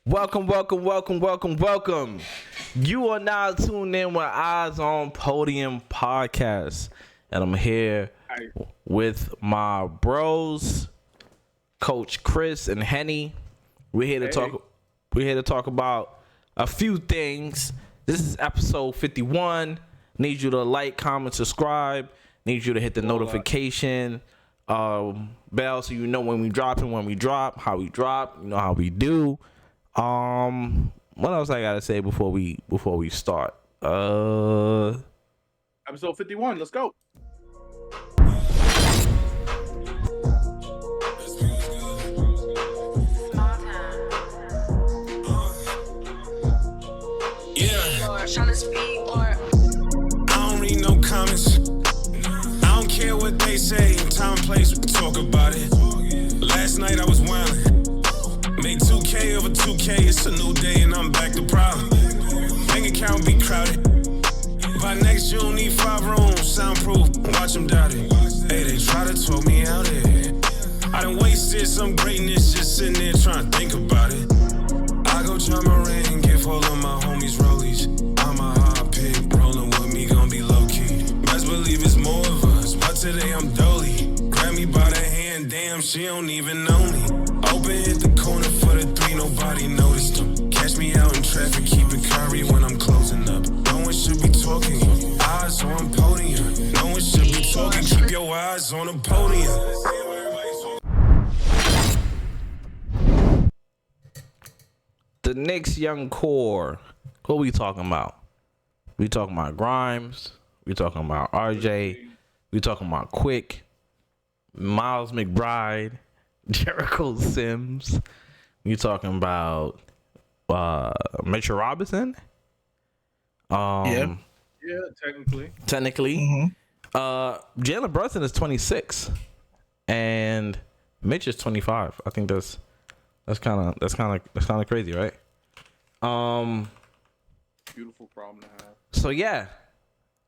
Welcome. You are now tuned in with Eyesonpodium podcast, and I'm here with my bros, Coach Chris and Henny. We're here to talk. We're here to talk about a few things. This is episode 51. Need you to like, comment, subscribe. Need you to hit the notification bell so you know when we drop, how we drop, you know how we do. What else I gotta say before we start? Episode 51. Let's go. I don't read no comments. I don't care what they say. Time and place, we can talk about it. Last night I was wildin'. Made 2K over 2K. It's a new day and I'm back to problem. Bank account be crowded. By next June, need 5 rooms, soundproof. Watch them doubt it. Hey, they try to talk me out of it. I done wasted some greatness just sitting there trying to think about it. I go charm my ring, give all of my homies rollies. I'm a hot pig, rolling with me, gon' be low-key. Best believe it's more of us, but today I'm dolly. Grab me by the hand, damn, she don't even know me. Open hit the corner for the 3, nobody noticed them. Catch me out in traffic, keep it curry when I'm closing up. No one should be talking, eyes on podium. No one should be talking, keep your eyes on the podium. The Knicks young core. What we talking about? We talking about Grimes. We talking about RJ. We talking about Quick, Miles McBride, Jericho Sims. We talking about Mitchell Robinson. Yeah, technically. Mm-hmm. Jalen Brunson is 26, and Mitch is 25. I think that's kind of crazy, right? Beautiful problem to have. So yeah,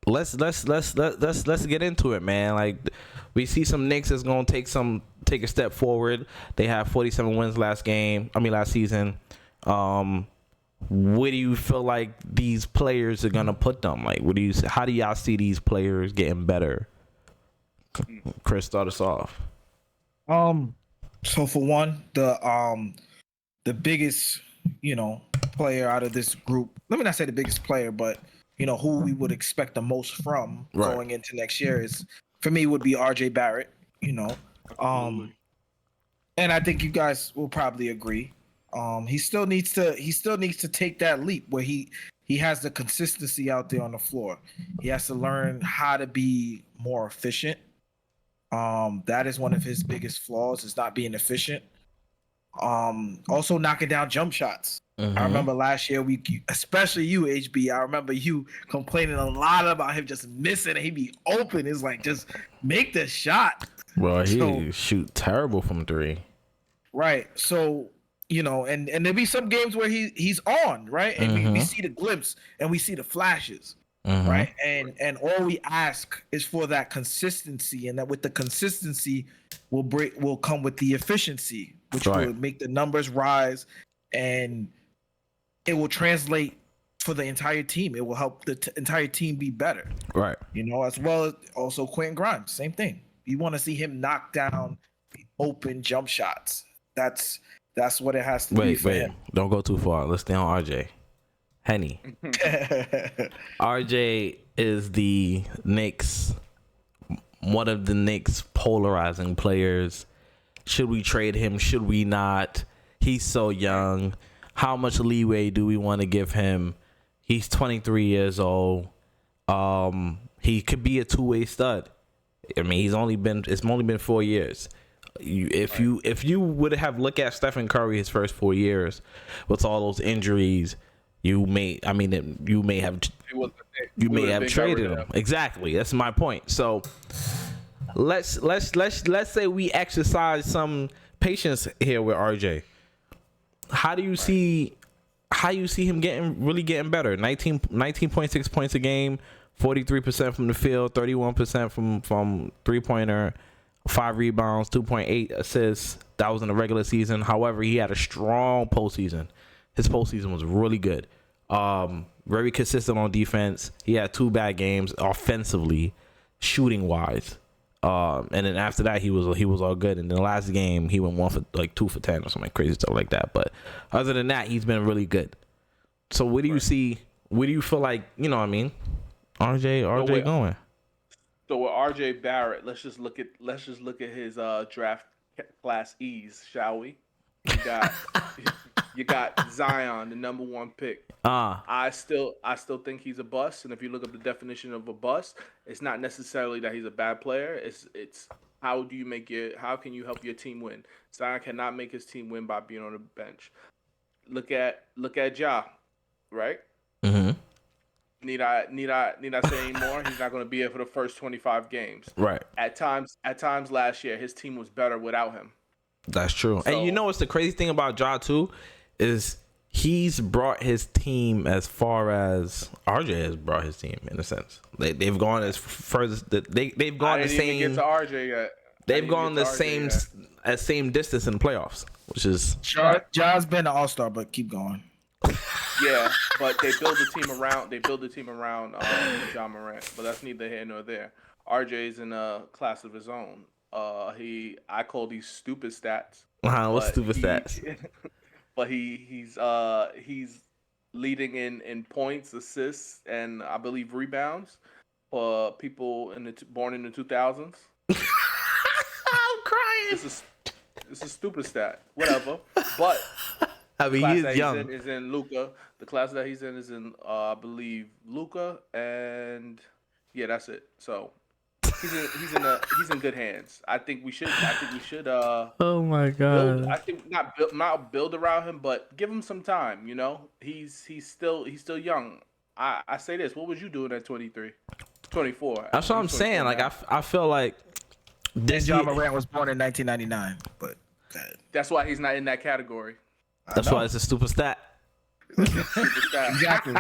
let's get into it, man. Like, we see some Knicks that's gonna take a step forward. They have 47 wins last season. Where do you feel like these players are gonna put them? Like, how do y'all see these players getting better? Chris, start us off. So for one, the biggest, player out of this group, let me not say the biggest player, but who we would expect the most from going into next year is, for me, would be RJ Barrett, and I think you guys will probably agree. He still needs to take that leap where he has the consistency out there on the floor. He has to learn how to be more efficient. That is one of his biggest flaws, is not being efficient. Also knocking down jump shots. Mm-hmm. I remember last year, especially you, HB, I remember you complaining a lot about him just missing and he'd be open. It's like, just make the shot. Well, he shoot terrible from 3. Right. So, and there'll be some games where he's on, right? And we see the glimpse and we see the flashes. Mm-hmm. Right. And all we ask is for that consistency, and that with the consistency will come with the efficiency, which will make the numbers rise, and it will translate for the entire team. It will help the entire team be better. Right. As well as also Quentin Grimes, same thing. You want to see him knock down open jump shots. That's what it has to be for him. Don't go too far. Let's stay on RJ. Henny. RJ is the Knicks, one of the Knicks polarizing players. Should we trade him? Should we not? He's so young. How much leeway do we want to give him? He's 23 years old. He could be a two-way stud. I mean, it's only been 4 years. If you would have looked at Stephen Curry his first 4 years with all those injuries, you may have traded him. Exactly. That's my point. So let's say we exercise some patience here with RJ. How do you see him getting better? 19.6 points a game, 43% from the field, 31% from 3-pointer, 5 rebounds, 2.8 assists. That was in the regular season. However, he had a strong postseason. his postseason was really good. Very consistent on defense. He had 2 bad games offensively, shooting wise. And then after that, he was all good. And in the last game, he went 2 for 10 or something crazy stuff like that. But other than that, he's been really good. So what do you see? Where do you feel like, you know what I mean? RJ going? So with RJ Barrett, let's just look at his draft class E's, shall we? You got Zion, the number 1 pick. I still think he's a bust, and if you look up the definition of a bust, it's not necessarily that he's a bad player. It's how can you help your team win? Zion cannot make his team win by being on the bench. Look at Ja, right? Mm-hmm. Need I say any more? He's not going to be here for the first 25 games. Right. At times last year, his team was better without him. That's true. So, and you know what's the crazy thing about Ja too is he's brought his team as far as RJ has brought his team in a sense. They've gone as further. They've gone the same. Even get to RJ yet. They've gone the same distance in the playoffs, which is. Ja's been an all-star, but keep going. Yeah, but they build the team around. Ja Morant, but that's neither here nor there. RJ's in a class of his own. I call these stupid stats. What's stupid stats? But he's leading in points, assists, and I believe rebounds for people born in the 2000s. I'm crying. It's a stupid stat. Whatever. But I mean, he's young. Is in Luka. The class that he's in is in I believe Luka, and yeah, that's it. So. He's in good hands. I think we should. Oh my God. I think not build around him, but give him some time. You know, he's still young. I say this. What was you doing at 23, 24? That's what I'm saying. Like I feel like this. Ja Morant was born in 1999, but that's why he's not in that category. That's why it's a stupid stat. Exactly.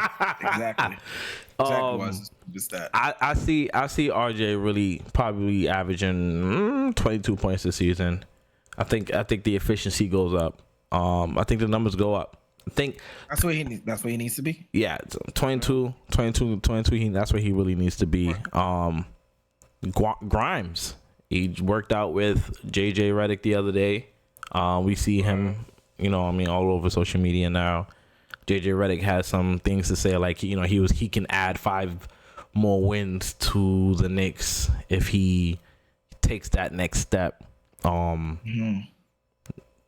I see RJ really probably averaging 22 points this season. I think the efficiency goes up. I think the numbers go up. I think that's what he needs to be. Yeah, 22. That's where he really needs to be. Grimes, he worked out with JJ Redick the other day. We see him, all over social media now. JJ Redick has some things to say, like he can add 5 more wins to the Knicks if he takes that next step. Grimes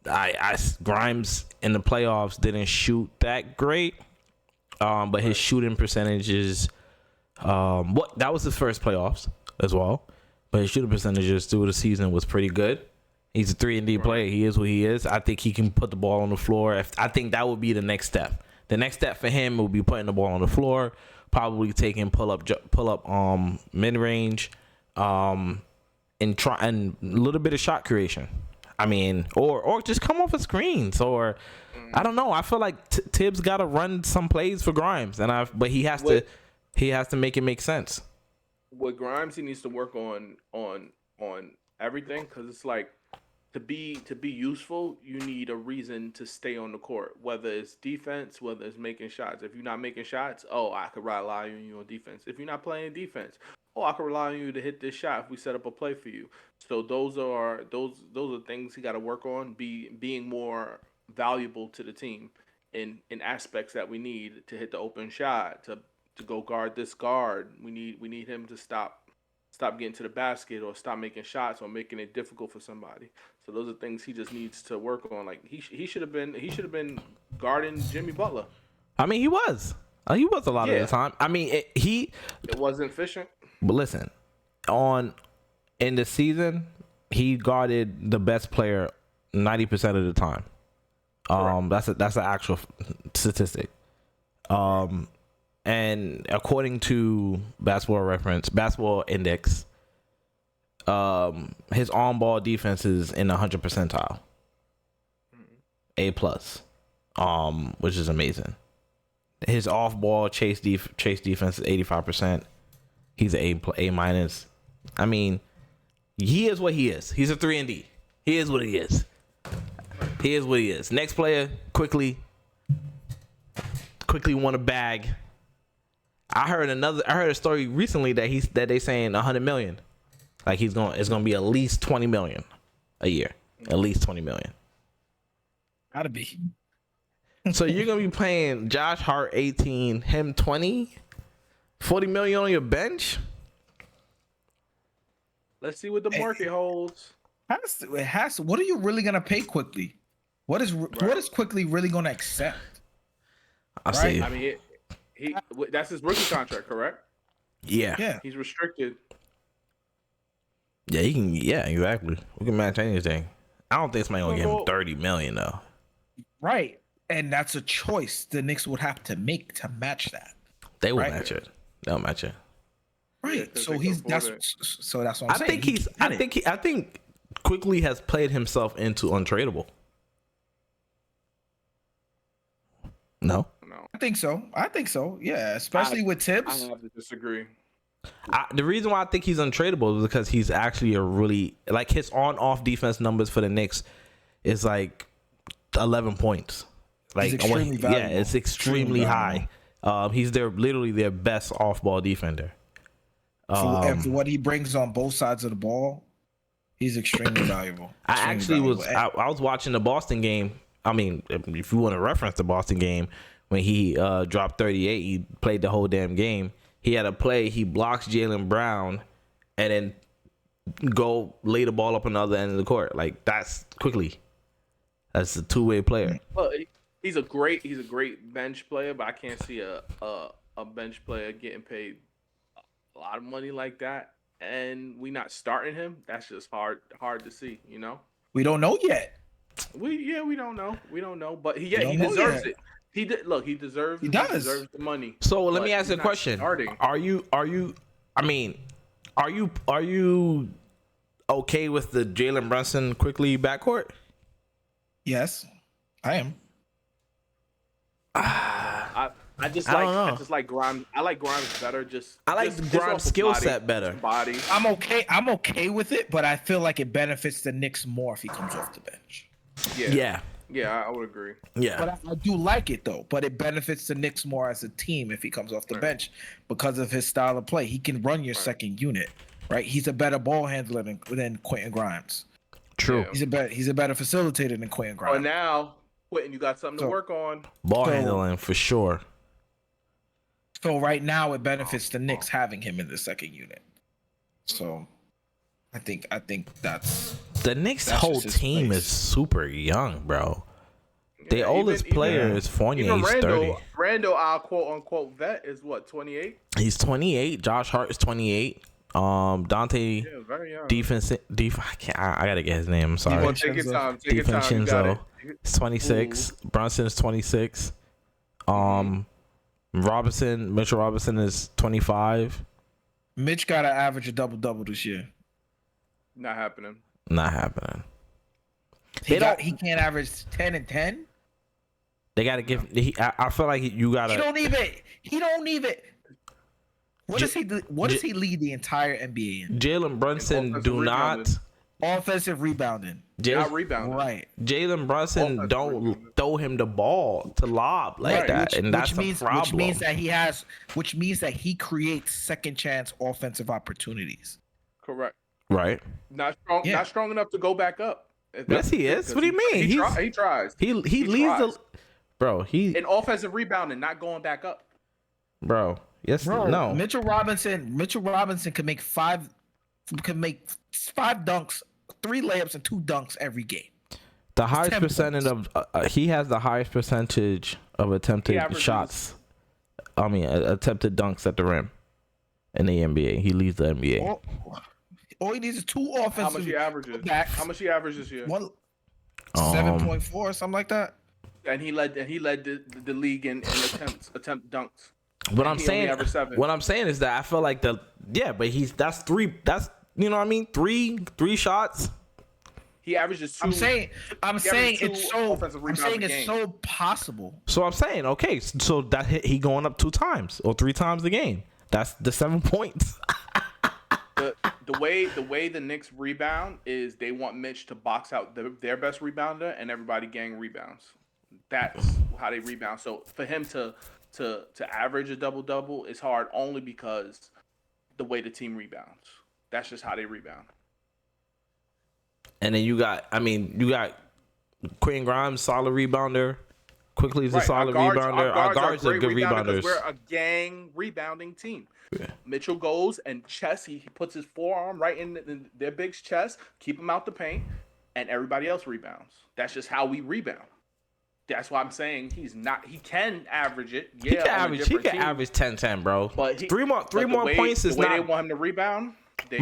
in the playoffs didn't shoot that great, but his shooting percentages, that was his first playoffs as well, but his shooting percentages through the season was pretty good. He's a 3-and-D player. He is what he is. I think he can put the ball on the floor. I think that would be the next step. The next step for him will be putting the ball on the floor, probably taking pull up mid range, and a little bit of shot creation. I mean, or just come off of screens, or I don't know. I feel like Tibbs got to run some plays for Grimes, but he has to make it make sense. With Grimes, he needs to work on everything, because it's like, to be useful, you need a reason to stay on the court, whether it's defense, whether it's making shots. If you're not making shots, I could rely on you on defense. If you're not playing defense, I could rely on you to hit this shot if we set up a play for you. So those are things he got to work on, being more valuable to the team in aspects that we need to hit the open shot, to go guard this guard. We need him to stop getting to the basket, or stop making shots, or making it difficult for somebody. So those are things he just needs to work on. Like he should have been guarding Jimmy Butler. I mean, he was a lot of the time. I mean, it wasn't efficient. But listen, in the season, he guarded the best player 90% of the time. That's an actual statistic. And according to Basketball Index, his on-ball defense is in the 100th percentile, A+, which is amazing. His off-ball chase defense is 85%. He's an A-. I mean, he is what he is. He's a 3-and-D. He is what he is. Next player, quickly. Quickly won a bag. I heard a story recently that they saying 100 million. Like it's gonna be at least 20 million a year. At least 20 million. Gotta be. So you're gonna be paying Josh Hart 18, him 20, 40 million on your bench? Let's see what the market holds. It has to. What are you really gonna pay Quickly? What is Quickly really gonna accept? I see. I mean, he that's his rookie contract, correct? Yeah. He's restricted. Yeah, he can. Yeah, exactly. We can match anything. I don't think somebody gonna give him 30 million though. Right, and that's a choice the Knicks would have to make to match that. They will match it. They'll match it. Right. So that's what I'm saying. I think Quickly has played himself into untradeable. No. I think so. Yeah, especially with Tibbs. I have to disagree. The reason why I think he's untradeable is because he's actually a really like his on-off defense numbers for the Knicks is like 11 points. Like it's extremely high. He's literally their best off-ball defender. And for what he brings on both sides of the ball, he's extremely valuable. I was watching the Boston game. I mean, if you want to reference the Boston game when he dropped 38, he played the whole damn game. He had a play. He blocks Jaylen Brown, and then go lay the ball up on the other end of the court. Like that's Quickly. That's a two-way player. Well, he's a great bench player, but I can't see a bench player getting paid a lot of money like that, and we not starting him. That's just hard to see. You know. We don't know yet. We don't know. We don't know, but he deserves it. He deserves the money. So let me ask you a question. Are you okay with the Jalen Brunson Quickly backcourt? Yes, I am. I just like Grimes. I like Grimes better. I like Grimes' skill set better. Body. I'm okay with it, but I feel like it benefits the Knicks more if he comes off the bench. Yeah, I would agree. Yeah. But I do like it though. But it benefits the Knicks more as a team if he comes off the bench because of his style of play. He can run your second unit, right? He's a better ball handler than Quentin Grimes. True. Yeah. He's a better facilitator than Quentin Grimes. Oh, now Quentin, you got something to work on. Ball handling for sure. So right now it benefits the Knicks having him in the second unit. So I think that's the Knicks' whole team is super young, bro. The oldest player is Fournier. He's 30. Randall, our quote unquote vet, is what, 28? He's 28. Josh Hart is 28. Dante very young. I gotta get his name. I'm sorry. Take your time. DiVincenzo. It's 26. Brunson is 26. Mitchell Robinson is 25. Mitch got to average a double this year. Not happening. He can't average 10 and 10. They gotta give. I feel like you gotta. He don't even. What does he lead the entire NBA in? Jalen Brunson do not. Offensive rebounding. Not rebounding. Right. Jalen Brunson don't throw him the ball to lob like that, and that's a problem. Which means that he creates second chance offensive opportunities. Correct. Right. Not strong enough to go back up. Yes, he is. What do you mean? He tries. He leads the. Bro, in offensive rebounding, not going back up. Bro, yes, bro, no. Mitchell Robinson can make five dunks, 3 layups, and 2 dunks every game. The highest percentage of he has the highest percentage of attempted shots. Attempted dunks at the rim in the NBA. He leads the NBA. All he needs is 2 offensive. How much he averages this year? 7.4, something like that. And he led the league in attempt dunks. What I'm saying is that I feel like that's 3. That's you know what I mean. 3 shots. He averages 2. I'm saying it's so possible. So I'm saying okay. So that he going up 2 times or 3 times a game. That's the 7 points. The way the Knicks rebound is they want Mitch to box out their best rebounder and everybody gang rebounds. That's how they rebound. So for him to to average a double-double is hard only because the way the team rebounds. That's just how they rebound. And then you got Quentin Grimes, solid rebounder. Quickly is a solid rebounder. Our guards are good rebounders. We're a gang rebounding team. Yeah. Mitchell goes and chest. He puts his forearm right in their big's chest, keep him out the paint, and everybody else rebounds. That's just how we rebound. That's why I'm saying he can average it. Yeah, he can average 10-10, bro. But three more points is the way not. They want him to rebound. He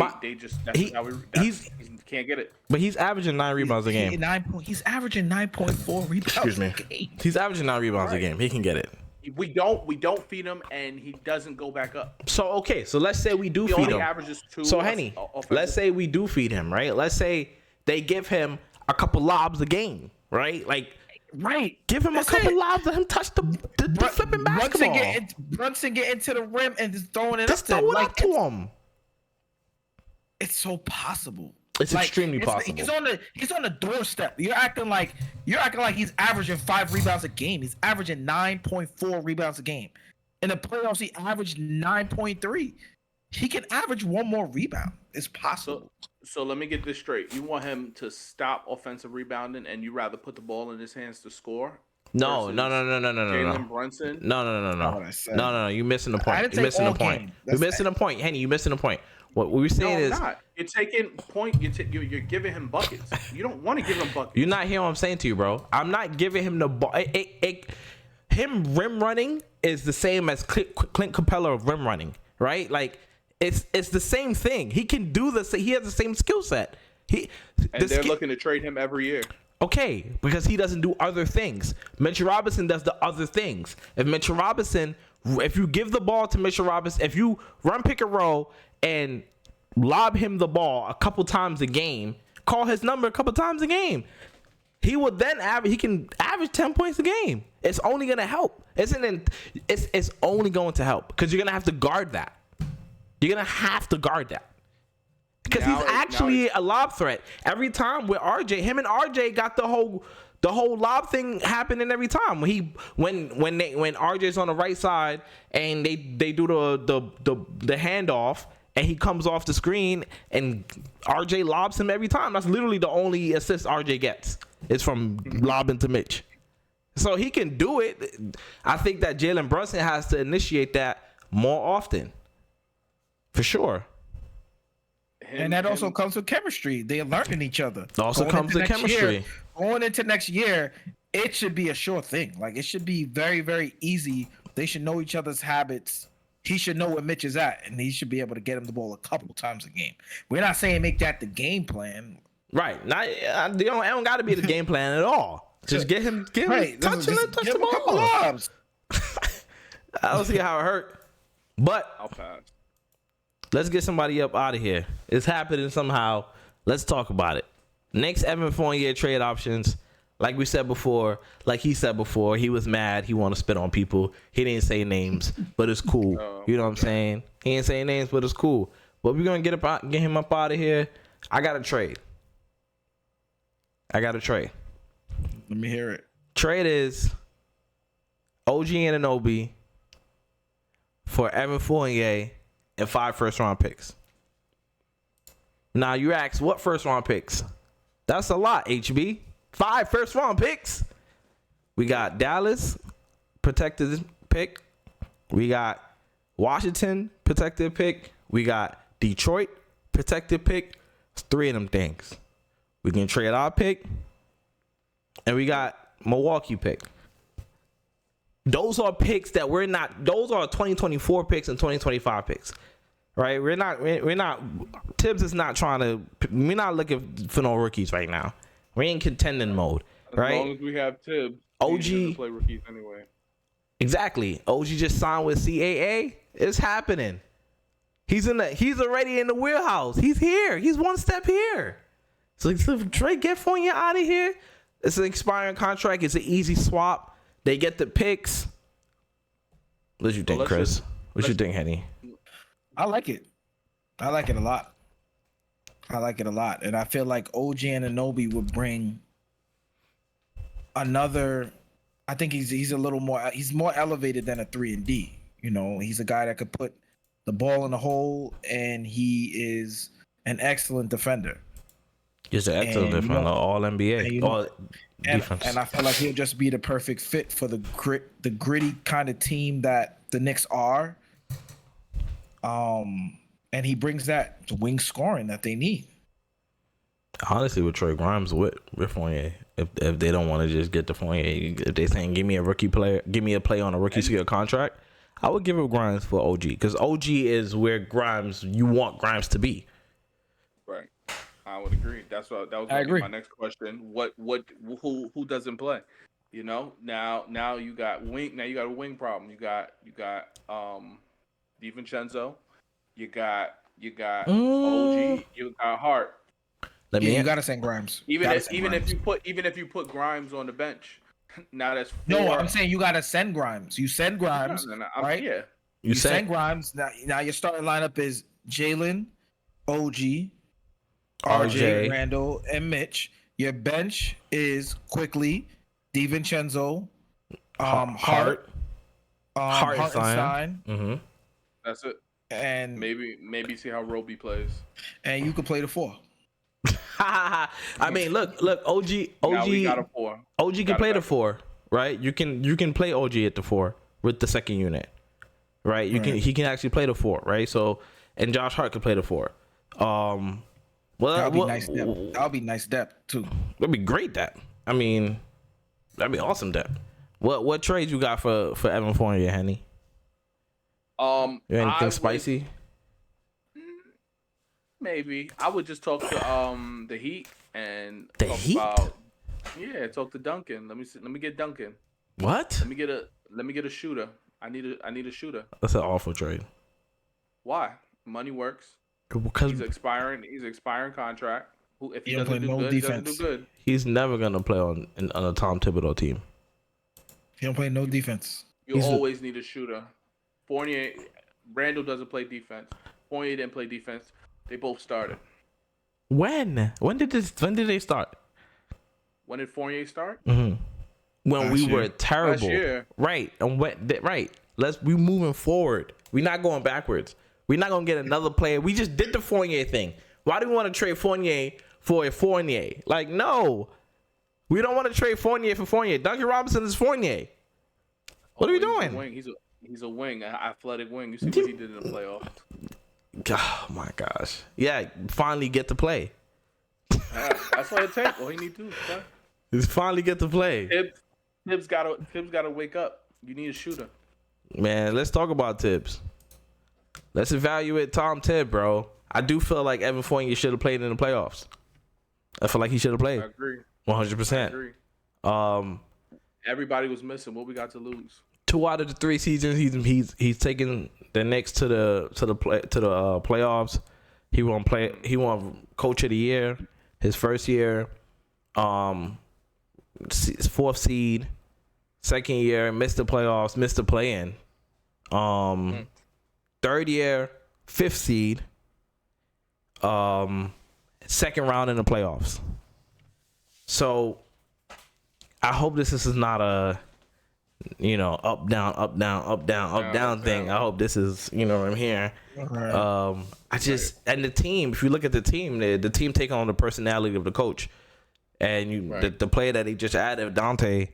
can't get it. But he's averaging 9 rebounds a game. He's averaging 9.4 rebounds. Excuse me. A game. He's averaging 9 rebounds a game. He can get it. We don't feed him, and he doesn't go back up. So let's say we do feed him. Averages 2. So Henny, let's say we do feed him, right? Let's say they give him a couple lobs a game, right? Give him a couple lobs, let him touch the flipping basketball. Brunson get into the rim and just throwing it just up throw it up to him. It's so possible. It's extremely possible. He's on the doorstep. You're acting like he's averaging 5 rebounds a game. He's averaging 9.4 rebounds a game. In the playoffs, he averaged 9.3. He can average one more rebound. It's possible. So let me get this straight. You want him to stop offensive rebounding, and you rather put the ball in his hands to score? No. Jalen Brunson? No. You're missing the point. You're missing the point. You're missing the point, Henny. You're missing the point. What we're saying is, not. You're taking point. You're giving him buckets. You don't want to give him buckets. You're not hearing what I'm saying to you, bro. I'm not giving him the ball. Him rim running is the same as Clint Capella of rim running, right? It's the same thing. He can do this. He has the same skill set. They're looking to trade him every year. Okay, because he doesn't do other things. Mitchell Robinson does the other things. If you give the ball to Mitchell Robinson, if you run pick and roll and lob him the ball a couple times a game, call his number a couple times a game, he will then he can average 10 points a game. It's only going to help. It's only going to help because you're going to have to guard that. You're going to have to guard that. Because he's actually a lob threat. Every time with RJ, him and RJ got the whole lob thing happening every time. When RJ's on the right side and they do the handoff and he comes off the screen and RJ lobs him every time. That's literally the only assist RJ gets. It's from lobbing to Mitch. So he can do it. I think that Jalen Brunson has to initiate that more often. For sure. And that also comes with chemistry. They're learning each other. It also comes with chemistry. Going into next year, it should be a sure thing. It should be very, very easy. They should know each other's habits. He should know where Mitch is at, and he should be able to get him the ball a couple times a game. We're not saying make that the game plan. Right. It don't got to be the game plan at all. Just get him touch the ball. Couple lobs. I don't see how it hurt. But I'll pass. Let's get somebody up out of here. It's happening somehow. Let's talk about it. Next Evan Fournier trade options. Like he said before, he was mad. He want to spit on people. He didn't say names, but it's cool. You know what I'm saying? He didn't say names, but it's cool. But we're going to get him up out of here. I got a trade. Let me hear it. Trade is OG Anunoby for Evan Fournier and 5 first-round picks. Now, you ask, what first-round picks? That's a lot, HB. 5 first-round picks. We got Dallas, protected pick. We got Washington, protected pick. We got Detroit, protected pick. It's 3 of them things. We can trade our pick. And we got Milwaukee pick. Those are picks that those are 2024 picks and 2025 picks. Right? We're not Tibbs is not we're not looking for no rookies right now. We're in contending mode. Right? As long as we have Tibbs, OG he play rookies anyway. Exactly. OG just signed with CAA. It's happening. He's already in the wheelhouse. He's here. He's one step here. So Trey, get Fournier out of here. It's an expiring contract. It's an easy swap. They get the picks. What you think, Chris? What you think, Henny? I like it. I like it a lot. And I feel like OG Anunoby would bring another I think he's a little more. He's more elevated than a 3-and-D. You know, he's a guy that could put the ball in the hole, and he is an excellent defender. He's an excellent defender, all NBA, all defense. And I feel like he'll just be the perfect fit for the gritty kind of team that the Knicks are. And he brings that wing scoring that they need. Honestly, with Trey Grimes, with Fournier, if they don't want to just get the Fournier, if they saying give me a rookie player, give me a play on a rookie scale contract, I would give it Grimes for OG, because OG is where you want Grimes to be. Right, I would agree. That was gonna be my next question. Who doesn't play? You know, now you got wing. Now you got a wing problem. You got DiVincenzo. You got OG. You got Hart. You gotta send Grimes. Even if you put Grimes on the bench, now that's 4. No. I'm saying you gotta send Grimes. You send Grimes, right? Yeah. You send Grimes. Now your starting lineup is Jalen, OG, RJ, Randall, and Mitch. Your bench is Quickly, DiVincenzo, Hart, Hartenstein. Mm-hmm. That's it. And maybe see how Roby plays. And you can play the 4. I mean, look, OG Now we got a 4. OG can play the 4, right? You can play OG at the 4 with the second unit, right? He can actually play the 4, right? So, and Josh Hart can play the 4. Well, that'll be nice depth. That'll be nice depth too. That'd be great depth. I mean, that'd be awesome depth. What trades you got for Evan Fournier, Henny? Anything spicy? Maybe I would just talk to the Heat and talk to Duncan. Let me get Duncan. What? Let me get a shooter. I need a shooter. That's an awful trade. Why? Money works. Because he's expiring contract. If he doesn't do good. He's never gonna play on a Tom Thibodeau team. He don't play no defense. You always need a shooter. Fournier, Randall doesn't play defense. Fournier didn't play defense. They both started. When did they start? When did Fournier start? Mm-hmm. When we were terrible. Last year. Right. And we moving forward. We're not going backwards. We're not gonna get another player. We just did the Fournier thing. Why do we want to trade Fournier for a Fournier? Like, no. We don't want to trade Fournier for Fournier. Duncan Robinson is Fournier. What are we doing? He's a wing, an athletic wing. You see what he did in the playoffs. Oh my gosh! Yeah, finally get to play. That's all it takes. All he need to do is finally get to play. Tibbs gotta wake up. You need a shooter. Man, let's talk about Tibbs. Let's evaluate Tom Tibb, bro. I do feel like Evan Fournier should have played in the playoffs. I feel like he should have played. I agree. 100%. I agree. Everybody was missing. What we got to lose? 2 out of the 3 seasons, he's taken the Knicks to the playoffs. He won Coach of the Year his first year. 4th seed. Second year, missed the playoffs, missed the play-in. 3rd year, 5th seed. 2nd round in the playoffs. So I hope this is not a up down thing. I hope this is what I'm hearing. Right. And the team. If you look at the team take on the personality of the coach, and the player that he just added, Dante,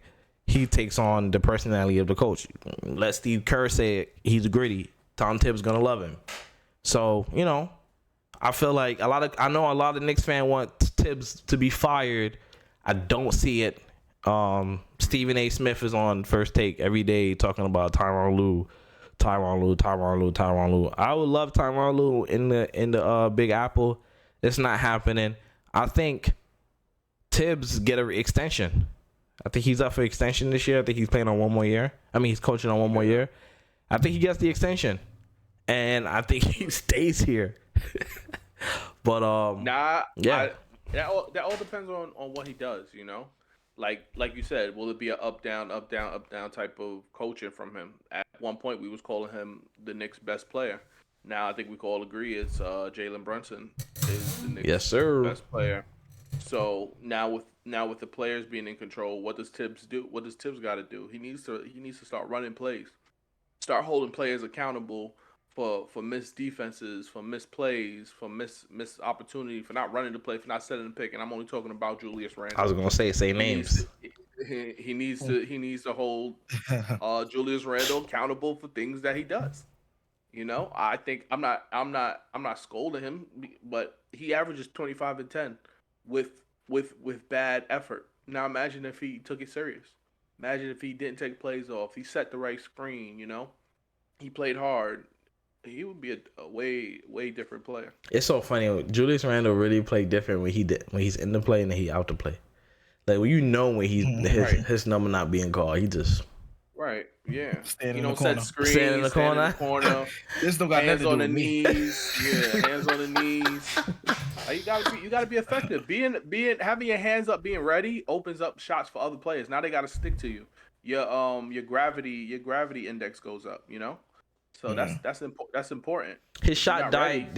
he takes on the personality of the coach. Let Steve Kerr say it. He's gritty. Tom Tibbs gonna love him. So I feel like I know a lot of Knicks fans want Tibbs to be fired. I don't see it. Stephen A. Smith is on First Take every day talking about Tyronn Lue. I would love Tyronn Lue in the Big Apple. It's not happening. I think Tibbs get an extension. I think he's up for extension this year. I think he's playing on 1 more year. I mean, he's coaching on 1 more year. I think he gets the extension, and I think he stays here. But that all depends on what he does. Like you said, will it be an up down type of coaching from him? At one point, we was calling him the Knicks' best player. Now I think we can all agree it's Jalen Brunson is the Knicks' best player. So now with the players being in control, what does Tibbs do? What does Tibbs got to do? He needs to start running plays, start holding players accountable for missed defenses, for missed plays, for missed opportunity, for not running the play, for not setting the pick. And I'm only talking about Julius Randle. I was gonna say names. He needs to hold Julius Randle accountable for things that he does. You know, I think I'm not scolding him, but he averages 25 and 10 with bad effort. Now imagine if he took it serious. Imagine if he didn't take plays off. He set the right screen. You know, he played hard. He would be a way different player. It's so funny. Julius Randle really played different when he's in the play and then he out the play. Like when when his number not being called, he just right. Yeah, Stand you in don't the corner. set screens. Stand in the corner. This don't got hands nothing on to the do with me. knees. Yeah, hands on the knees. You gotta be effective. Having your hands up, being ready, opens up shots for other players. Now they gotta stick to you. Your gravity index goes up. You know, so that's important. His shot diet.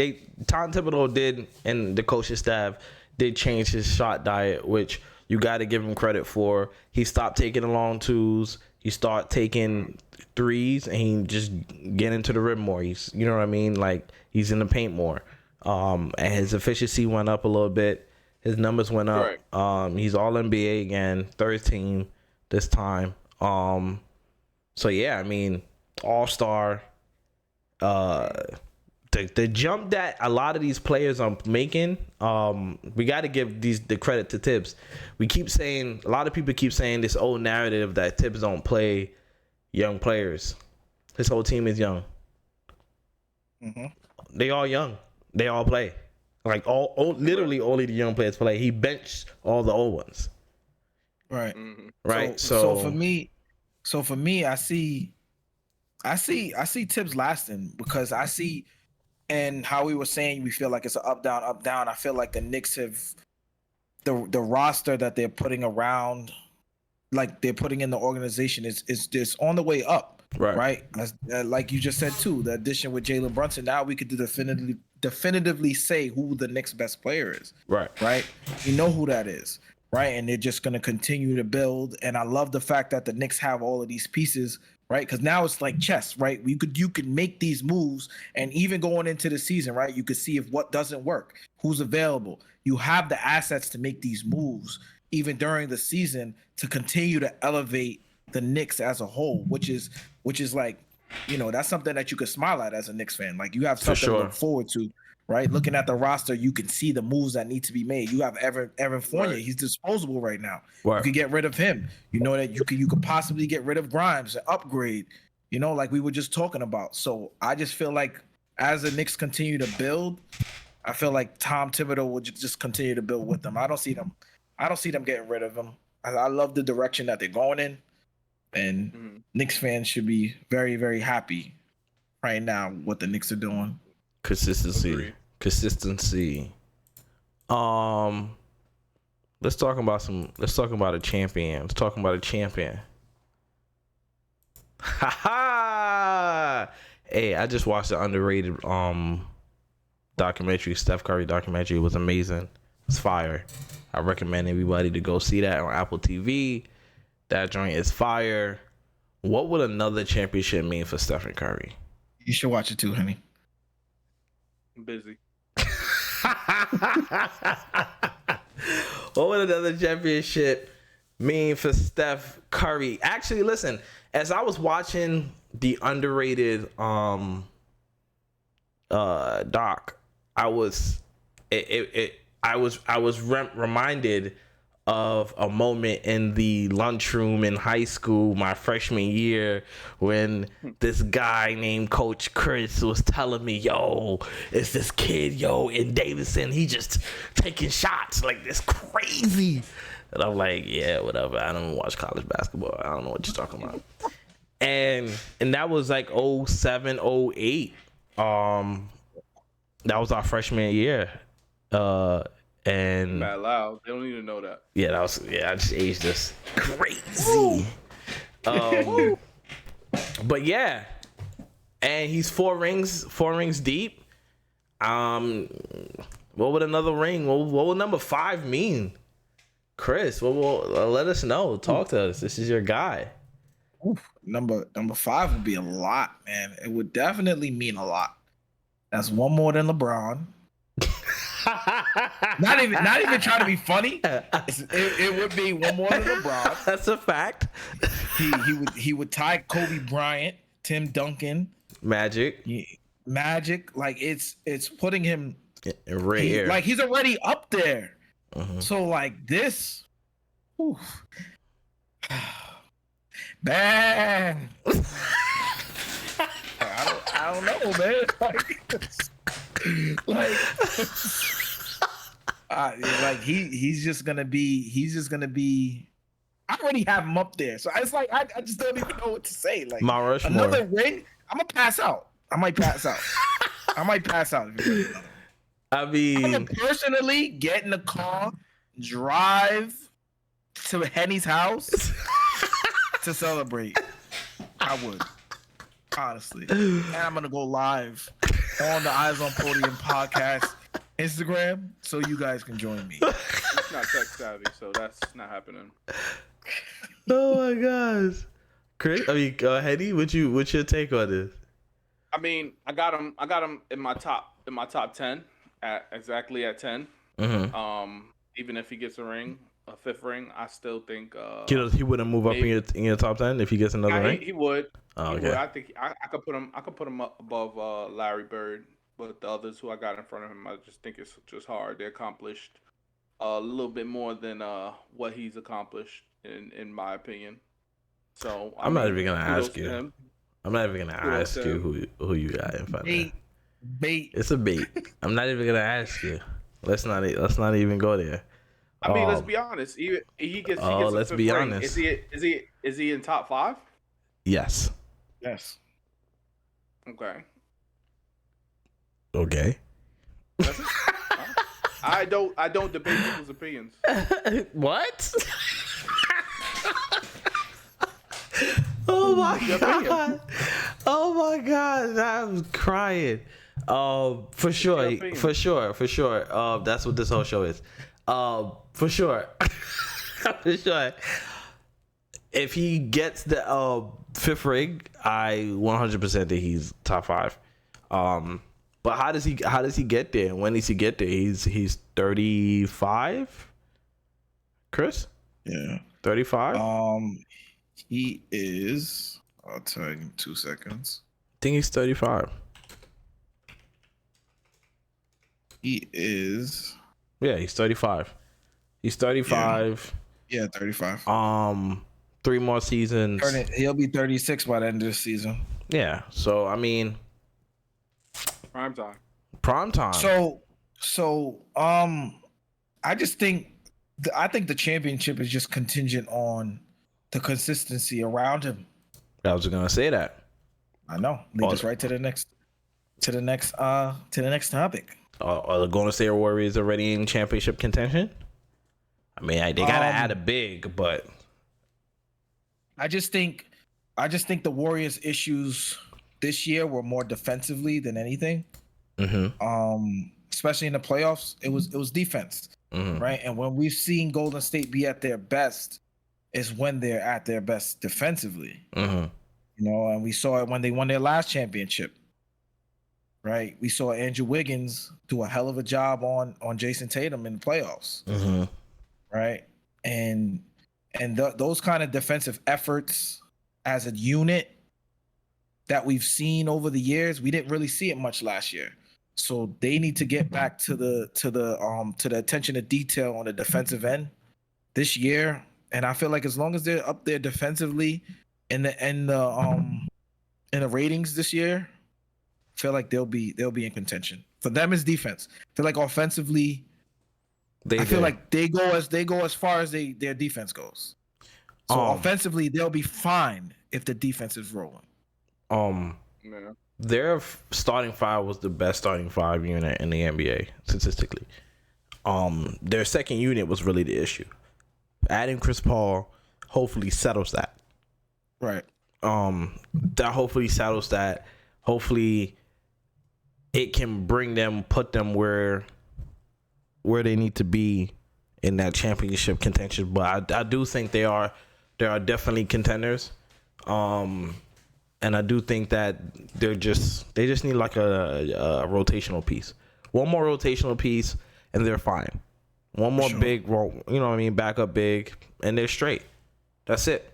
Tom Thibodeau did, and the coaching staff did change his shot diet, which you got to give him credit for. He stopped taking the long twos. He start taking threes, and he just get into the rim more. He's, you know what I mean? Like he's in the paint more. And his efficiency went up a little bit. His numbers went up. Right. He's all NBA again, third team this time. So yeah, I mean, all-star. The jump that a lot of these players are making, we got to give the credit to Tibbs. A lot of people keep saying this old narrative that Tibbs don't play young players. His whole team is young. Mm-hmm. They all young. They all play. Like literally only the young players play. He benched all the old ones. Right. Mm-hmm. Right. So for me, I see Tibbs lasting because I see. And how we were saying, we feel like it's an up, down. I feel like the Knicks have the roster that they're putting around, like they're putting in the organization is on the way up. Right. As, like you just said too, the addition with Jalen Brunson. Now we could definitively say who the Knicks' best player is. Right. You know who that is. Right. And they're just going to continue to build. And I love the fact that the Knicks have all of these pieces. Right, because now it's like chess, right? You could make these moves, and even going into the season, right? You could see if what doesn't work, who's available. You have the assets to make these moves, even during the season, to continue to elevate the Knicks as a whole, which is like, you know, that's something that you could smile at as a Knicks fan. Like you have something to look forward to, right? Looking at the roster, you can see the moves that need to be made. You have Evan Fournier. Right. He's disposable right now. Right. You could get rid of him. You know that you could possibly get rid of Grimes and upgrade, you know, like we were just talking about. So I just feel like as the Knicks continue to build, I feel like Tom Thibodeau will just continue to build with them. I don't see them getting rid of him. I love the direction that they're going in. And Knicks fans should be very, very happy right now what the Knicks are doing. Consistency. Agreed. Let's talk about a champion. Let's talk about a champion. Ha ha! Hey, I just watched the underrated documentary, Steph Curry documentary. It was amazing. It's fire. I recommend everybody to go see that on Apple TV. That joint is fire. What would another championship mean for Stephen Curry? You should watch it too, honey. I'm busy. What would another championship mean for Steph Curry? Actually, listen, as I was watching the underrated doc, I was reminded of a moment in the lunchroom in high school, my freshman year, when this guy named Coach Chris was telling me, yo, it's this kid, in Davidson, he just taking shots like this crazy. And I'm like, yeah, whatever. I don't watch college basketball. I don't know what you're talking about. And that was like 07, 08. That was our freshman year. And Mad loud. They don't need to know that. Yeah, I just aged us crazy. But yeah. And he's four rings deep. What would another ring? What would number 5 mean? Chris, let us know. Talk to us. This is your guy. Oof, number 5 would be a lot, man. It would definitely mean a lot. That's one more than LeBron. not even trying to be funny. It would be one more than LeBron. That's a fact. He would tie Kobe Bryant, Tim Duncan, Magic. Like it's putting him right here. Like he's already up there. So like this, oof. Man, I don't know, man. Like he's just gonna be. I already have him up there, so it's like I just don't even know what to say. Like Mount Rushmore. Another ring, I'm gonna pass out. I might pass out. I mean, I'm gonna personally get in the car, drive to Henny's house to celebrate. I would, honestly. And I'm gonna go live on the Eyesonpodium podcast Instagram so you guys can join me. It's not tech savvy, so that's not happening. Oh my gosh, Chris. Henny, what's your take on this? I mean, I got him in my top 10 exactly at 10. Even if he gets a 5th ring, I still think he wouldn't move up in your top 10 if he gets another ring. He would. Oh, okay. He would. I think I could put him up above Larry Bird, but the others who I got in front of him, I just think it's just hard. They accomplished a little bit more than what he's accomplished in my opinion. So I'm not even gonna ask you. I'm not even gonna ask you who you got in front of him. Bait. It's a bait. I'm not even gonna ask you. Let's not even go there. I mean, let's be honest. He gets. Let's be honest. Is he in top 5? Yes. Yes. Okay. Okay. That's it. I don't debate people's opinions. What? Oh my god! Oh my god! I'm crying. For sure. That's what this whole show is. For sure. For sure. If he gets the 5th ring, I 100% think he's top 5. But how does he get there? When does he get there? He's 35. Chris? Yeah. 35? He is. I'll tell you in 2 seconds. I think he's 35. He is. Yeah, he's 35. He's 35. Yeah, 35. 3 more seasons. He'll be 36 by the end of the season. Yeah. So I mean, Prime time. So I just think the championship is just contingent on the consistency around him. I was gonna say that. I know. Lead us right to the next topic. Are the Golden State Warriors already in championship contention? I mean, they gotta add a big, but I just think the Warriors' issues this year were more defensively than anything. Especially in the playoffs, it was defense, right? And when we've seen Golden State be at their best, is when they're at their best defensively. And we saw it when they won their last championship. Right, we saw Andrew Wiggins do a hell of a job on Jason Tatum in the playoffs. Right, and those kind of defensive efforts as a unit that we've seen over the years, we didn't really see it much last year. So they need to get back to the attention to detail on the defensive end this year. And I feel like as long as they're up there defensively in the ratings this year, I feel like they'll be in contention. For them, it's defense. I feel like offensively, I feel like they go as far as their defense goes. So offensively, they'll be fine if the defense is rolling. Their starting 5 was the best starting 5 unit in the NBA statistically. Their second unit was really the issue. Adding Chris Paul hopefully settles that. Right. That hopefully settles that. Hopefully it can put them where where they need to be in that championship contention, but I do think they are definitely contenders. And I do think that they just need like a rotational piece. One more rotational piece and they're fine. One more big, you know what I mean, backup big, and they're straight. That's it.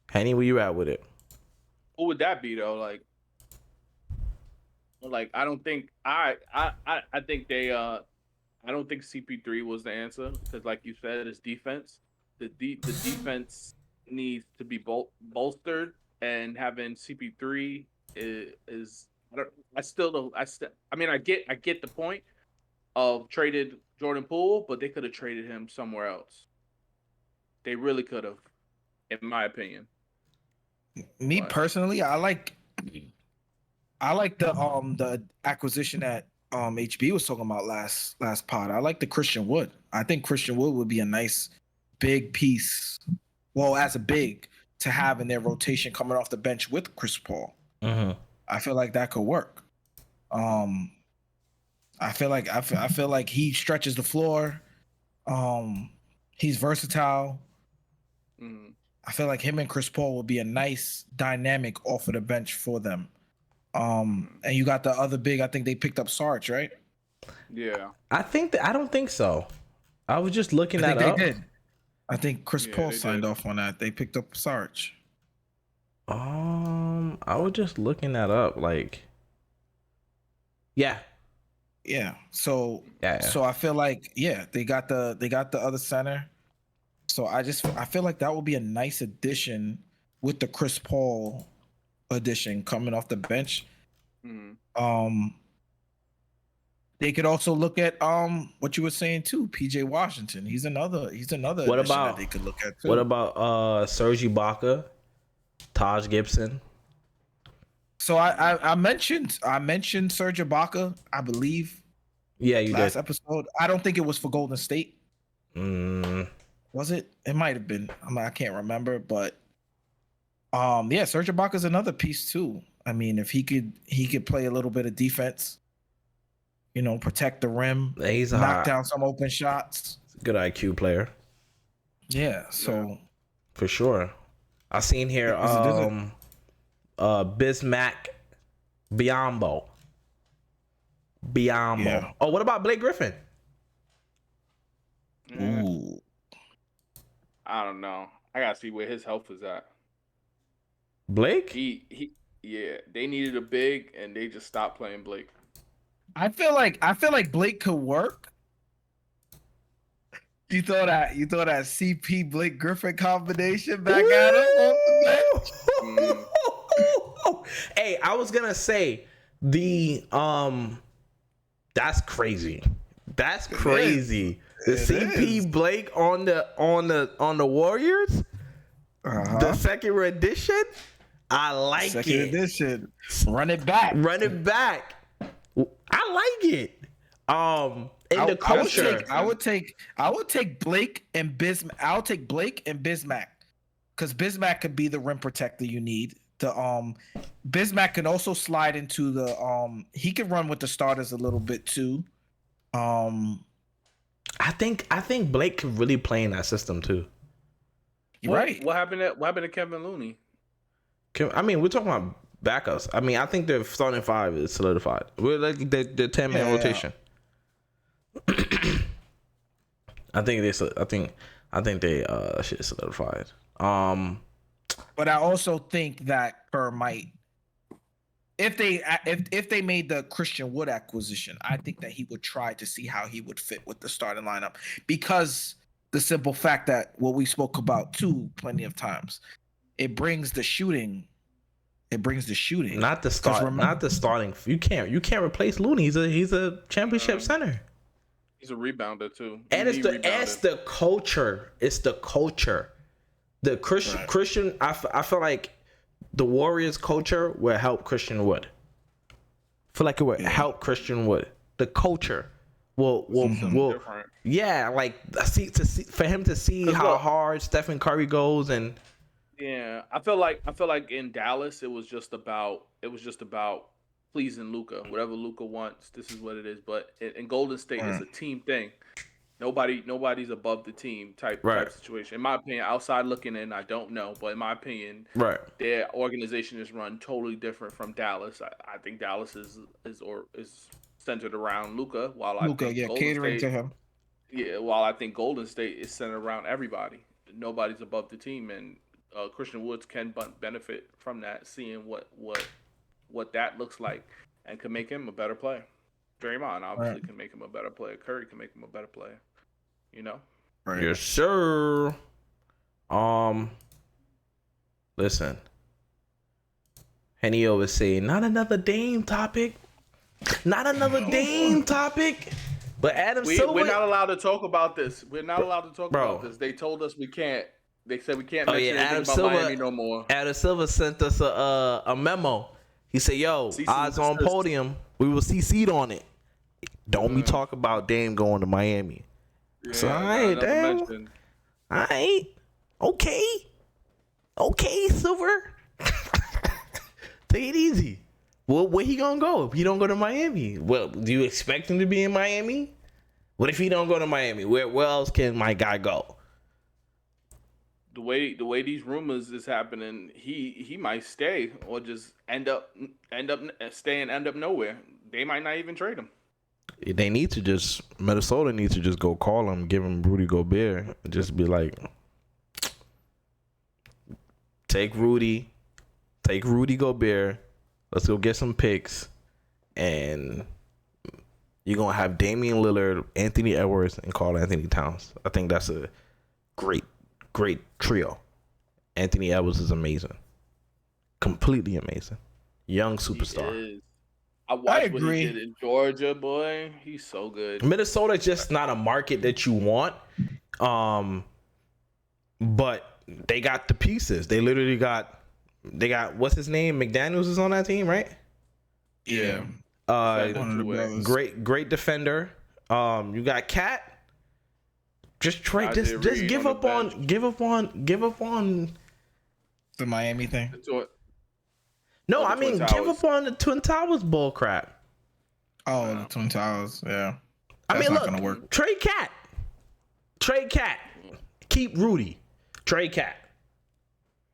Henny, where you at with it? What would that be though? Like I don't think I think they I don't think CP3 was the answer because, like you said, it's defense. The defense needs to be bolstered, and having CP3 is I mean I get the point of traded Jordan Poole, but they could have traded him somewhere else. They really could have, in my opinion. Me personally, I like the acquisition that HB was talking about last pod. I like the Christian Wood. I think Christian Wood would be a nice big piece. Well, as a big to have in their rotation coming off the bench with Chris Paul. Mm-hmm. I feel like that could work. I feel like he stretches the floor. He's versatile. Mm. I feel like him and Chris Paul will be a nice dynamic off of the bench for them. And you got the other big. I think they picked up Sarge, right? Yeah. I don't think so. I was just looking I that think up. they did. I think Chris Paul signed did. off on that. They picked up Sarge. I was just looking that up. Like, yeah. So I feel like they got the other center. So I feel like that will be a nice addition with the Chris Paul addition coming off the bench. Mm. They could also look at what you were saying too, PJ Washington. He's another What addition about that they could look at too. What about Serge Ibaka, Taj Gibson? So I mentioned Serge Ibaka, I believe. Yeah, you last did. episode. I don't think it was for Golden State. Was it? It might have been. I can't remember, but Serge Ibaka's another piece too. I mean, if he could play a little bit of defense, protect the rim, He's knock down some open shots. Good IQ player. Yeah, so for sure. I seen here Bismack Biyombo. Yeah. Oh, what about Blake Griffin? Ooh. I don't know. I gotta see where his health is at. Blake? They needed a big, and they just stopped playing Blake. I feel like Blake could work. You throw that CP Blake Griffin combination back at him off the bench. Hey, I was gonna say that's crazy. That's crazy. The CP Blake on the Warriors, the second edition. I like Second it. edition. Run it back. I like it. The culture. I would take Blake and Bismack. I'll take Blake and Bismack because Bismack could be the rim protector you need. The Bismack can also slide into the he could run with the starters a little bit too. I think Blake could really play in that system too. Right. What happened to Kevin Looney? I mean, we're talking about backups. I mean, I think their starting five is solidified. We're like the 10-man rotation. I think they shit is solidified. But I also think that Kerr might, if they made the Christian Wood acquisition, I think that he would try to see how he would fit with the starting lineup because the simple fact that what we spoke about too plenty of times, it brings the shooting. Not the starting. You can't replace Looney. He's a championship center. He's a rebounder too. And it's the culture. It's the culture. The Christian. I feel like the Warriors culture will help Christian Wood. I feel like it would help Christian Wood. The culture will like see for him to see how hard Stephen Curry goes and. Yeah, I feel like in Dallas it was just about pleasing Luka. Whatever Luka wants, this is what it is. But in Golden State, it's a team thing. Nobody's above the team type situation. In my opinion, outside looking in, I don't know, but in my opinion, their organization is run totally different from Dallas. I think Dallas is centered around Luka, while I think Golden catering State, to him. Yeah, while I think Golden State is centered around everybody. Nobody's above the team, and Christian Woods can benefit from that, seeing what that looks like, and can make him a better player. Draymond obviously can make him a better player. Curry can make him a better player. You know? Right. Yes, sir. Listen. Henny always saying, not another Dame topic. Not another Dame topic. But Adam Silver. We're not allowed to talk about this. We're not allowed to talk about this. They told us we can't. They said we can't mention anything about Miami no more. Adam Silver sent us a memo. He said, yo, Eyes on Podium. We will CC'd on it. Don't be talk about Dame going to Miami. Yeah, so, all right, damn. All right. Okay, Silver. Take it easy. Well, where he gonna go if he don't go to Miami? Well, do you expect him to be in Miami? What if he don't go to Miami? Where else can my guy go? The way these rumors is happening, he might stay or just end up staying, end up nowhere. They might not even trade him. Minnesota needs to just go call him, give him Rudy Gobert, and just be like, take Rudy Gobert, let's go get some picks, and you're going to have Damian Lillard, Anthony Edwards, and Karl Anthony Towns. I think that's a great trio. Anthony Edwards is amazing. Completely amazing. Young superstar. I watched what he did in Georgia, boy. He's so good. Minnesota's just not a market that you want. But they got the pieces. They got what's his name? McDaniels is on that team, right? Yeah. Great defender. You got Cat. Just trade. Just give up on the Miami thing. No, I mean give up on the Twin Towers bull crap. Oh, the Twin Towers, yeah. I mean, look, gonna work. Trade Cat. Keep Rudy. Trade Cat.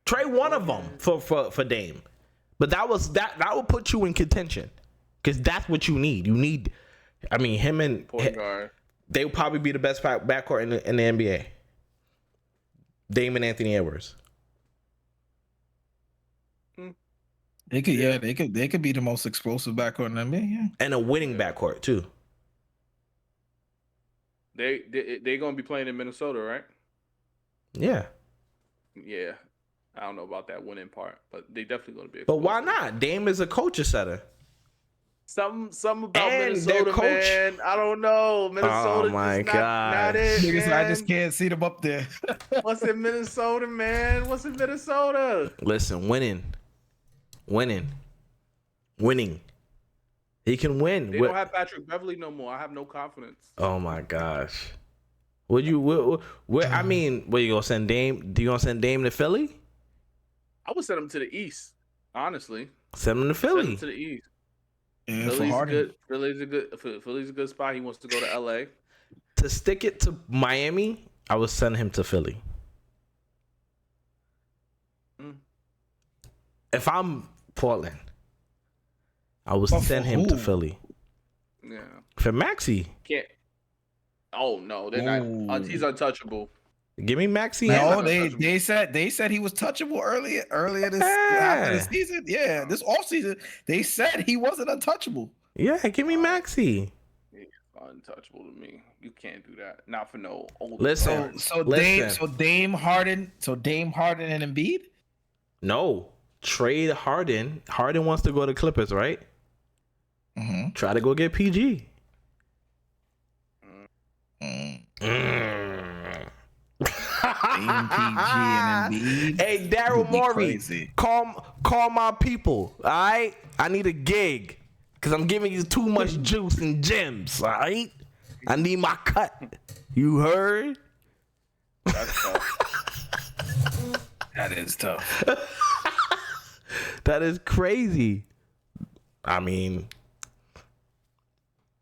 Trade one of them for Dame. But that will put you in contention, because that's what you need. I mean, him and they will probably be the best backcourt in the NBA. Dame and Anthony Edwards. They could be the most explosive backcourt in the NBA, yeah. And a winning backcourt too. They gonna be playing in Minnesota, right? Yeah. Yeah. I don't know about that winning part, but they definitely gonna be. But why not? Dame is a culture setter. Some about and Minnesota, man. I don't know. Minnesota. Oh my God! Not it, man. I just can't see them up there. What's in Minnesota, man? What's in Minnesota? Listen, winning. He can win. They don't have Patrick Beverly no more. I have no confidence. Oh my gosh. Where I mean, where you gonna send Dame? Do you gonna send Dame to Philly? I would send him to the East, honestly. Send him to Philly. Send him to the East. Yeah, Philly's a good spot. He wants to go to LA. To stick it to Miami, I would send him to Philly. If I'm Portland, I would send him to Philly. Yeah. For Maxey. Can't. Oh no, they're not. He's untouchable. Give me Maxey. No, they said he was touchable earlier this after the season. Yeah, this offseason they said he wasn't untouchable. Yeah, give me Maxey. He's untouchable to me. You can't do that. Not for no old. Listen. So Dame Harden and Embiid? No. Trade Harden. Harden wants to go to Clippers, right? Mm-hmm. Try to go get PG. PG and Embiid. Hey, Daryl Morey, call my people. All right, I need a gig because I'm giving you too much juice and gems. All right, I need my cut. You heard? That's tough. That is tough. That is crazy. I mean,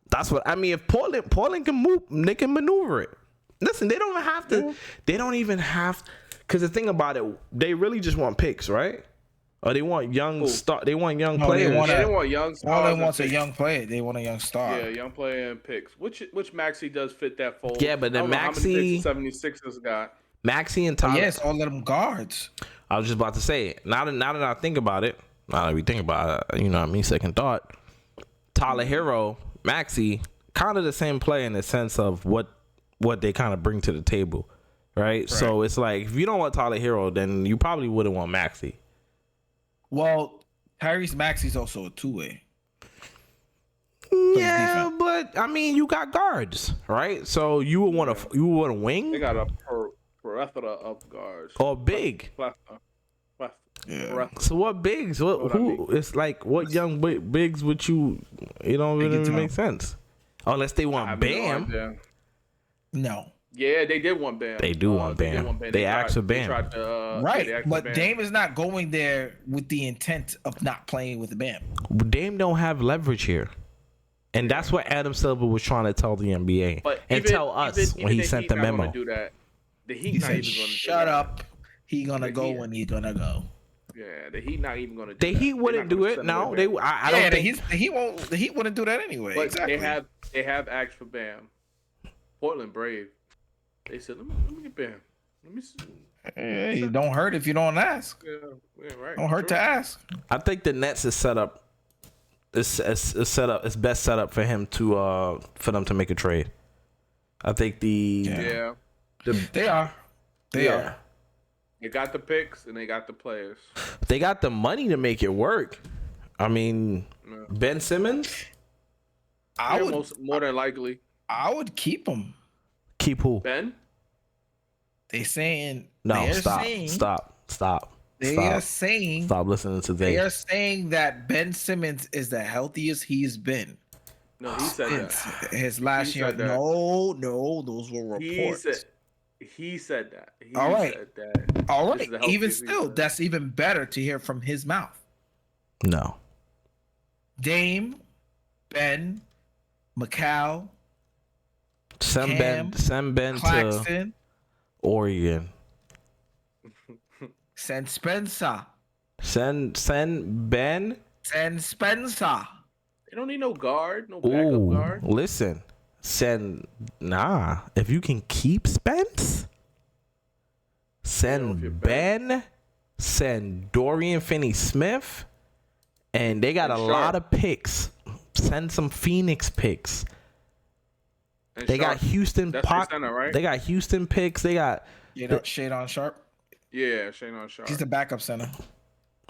that's what I mean. If Portland can move, they can maneuver it. Listen, they don't even have to. Yeah. They don't even have. Because the thing about it, they really just want picks, right? Or they want young They want young players. They want young stars. All they want is a young player. They want a young star. Yeah, young player and picks. Which Maxey does fit that fold. Yeah, but then Maxey, 76ers got. Maxey and Tyler. Yes, all of them guards. I was just about to say it. Now that I think about it, now that we think about it, you know what I mean? Second thought. Tyler Hero, Maxey, kind of the same player in the sense of what they kind of bring to the table, right? So it's like, if you don't want Tyler Hero, then you probably wouldn't want Maxey. Well, Tyrese Maxey's also a two-way. Yeah, but I mean, you got guards, right? So you would want a wing. They got a plethora of guards. Or big. Yeah. So what bigs? Who? It's like, what young bigs would you? It don't really make sense. Unless they want Bam. No. Yeah, they did want Bam. They do want Bam. They asked for Bam. But Dame is not going there with the intent of not playing with Bam. Dame don't have leverage here. And that's what Adam Silver was trying to tell the NBA tell us when he sent the memo. Do that. The Heat he not said, even going to shut up. He gonna go when he's gonna go. Yeah, the Heat not even going to do that. The Heat wouldn't do it. No, I don't think. The Heat wouldn't do that anyway. But exactly. They have asked for Bam. Portland Brave. They said, let me get Bam. Let me see. Hey, it don't hurt if you don't ask. Yeah, right. Don't hurt to ask. I think the Nets is set up. It's best set up for him to for them to make a trade. I think they are. They got the picks and they got the players. They got the money to make it work. I mean, Ben Simmons. I would more than likely. I would keep him. Keep who? Ben. They saying no. Stop. They are saying stop listening to they are saying that Ben Simmons is the healthiest he's been. No, he said that. His last year. No, those were reports. He said that. All right. Said that. All right. Even still, that's even better to hear from his mouth. No. Dame, Ben, McCall, send Ben Claxton, to Oregon. Send Spencer. Send Ben. Send Spencer. They don't need no guard, no backup guard. Listen, if you can keep Spence, send Ben, send Dorian Finney-Smith, and they got a lot of picks. Send some Phoenix picks. And they got Houston. Right? They got Houston picks. They got Shadon Sharp. Yeah, Shadon Sharp. He's the backup center.